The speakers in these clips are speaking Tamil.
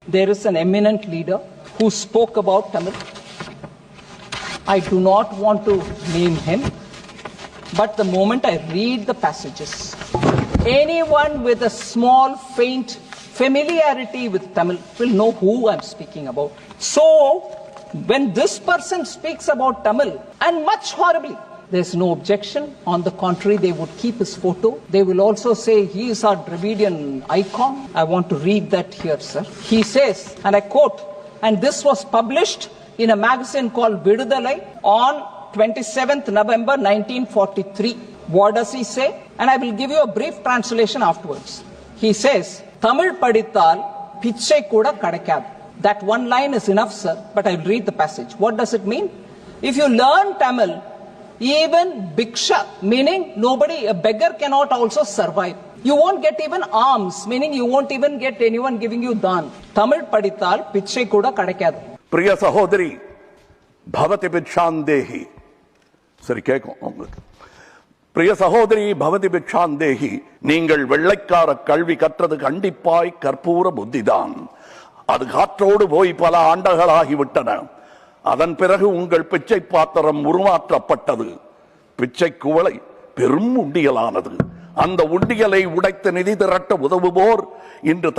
There is an eminent leader who spoke about Tamil. I do not want to name him, but the moment I read the passages, anyone with a small, faint familiarity with Tamil will know who I'm speaking about. So, when this person speaks about Tamil, and much horribly, there's no objection. On the contrary, they would keep his photo. They will also say he is our Dravidian icon. I want to read that here, sir. He says, and I quote, and this was published in a magazine called Vidudalai on 27th November 1943. What does he say? And I will give you a brief translation afterwards. He says, Tamil padithal pichai kuda kadakadu. That one line is enough, sir, but I will read the passage. What does it mean? If you learn Tamil, even bhiksha, meaning nobody, a beggar cannot also survive. You won't get even alms, meaning you won't even get anyone giving you dhan. Tamil padithal pichai kuda kadakadu. Priya sahodari, bhavati bhikshandehi. Sari kekkum. Priya sahodari, bhavati bhikshandehi. நீங்கள் வெள்ளைக்கார கல்வி கற்றது கண்டிப்பாய் கற்பூர புத்திதான். அது காற்றோடு போய் பல ஆண்டுகளாகிவிட்டன. அதன் பிறகு உங்கள் பிச்சை பாத்திரம் உருமாற்றப்பட்டது. பிச்சை குவளை பெரும் உண்டியலானது. அந்த உண்டியலை உடைத்து நிதி திரட்ட உதவுவோர் இன்று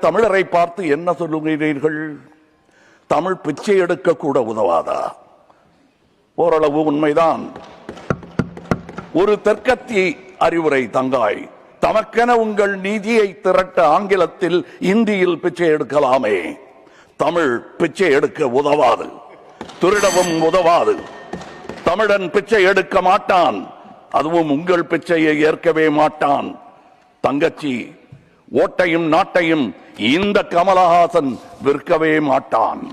தமிழரை பார்த்து என்ன சொல்லுகிறீர்கள்? தமிழ் பிச்சை எடுக்க கூட உதவாதா? ஓரளவு உண்மைதான். ஒரு தெற்கத்தி அறிவுரை தங்காய். தமக்கென உங்கள் நிதியை திரட்ட ஆங்கிலத்தில் இந்தியில் பிச்சை எடுக்கலாமே. தமிழ் பிச்சை எடுக்க உதவாது, திருடவும் உதவாது. தமிழன் பிச்சை எடுக்க மாட்டான், அதுவும் உங்கள் பிச்சையை ஏற்கவே மாட்டான். தங்கச்சி, ஓட்டையும் நாட்டையும் இந்த கமலஹாசன் விற்கவே மாட்டான்.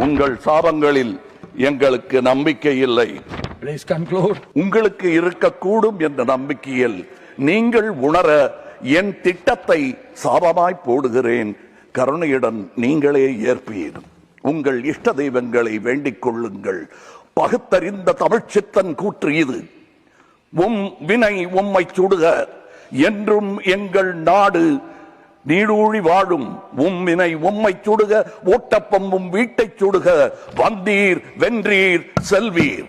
உங்கள் சாபங்களில் எங்களுக்கு நம்பிக்கை இல்லை. உங்களுக்கு இருக்கக்கூடும் என்ற நம்பிக்கையில் நீங்கள் உணர என் திட்டத்தை சாபமாய் போடுகிறேன். கருணையுடன் நீங்களே ஏற்பீர். உங்கள் இஷ்ட தெய்வங்களை வேண்டிக் கொள்ளுங்கள். பகுத்தறிந்த தமிழ்ச்சித்தன் கூற்று இது. வினை உம்மை சுடுக, என்றும் எங்கள் நாடு நீடூழி வாழும். வினை உம்மை சுடுக, ஓட்டப்பம் வீட்டை சுடுக. வந்தீர் வென்றீர் செல்வீர்.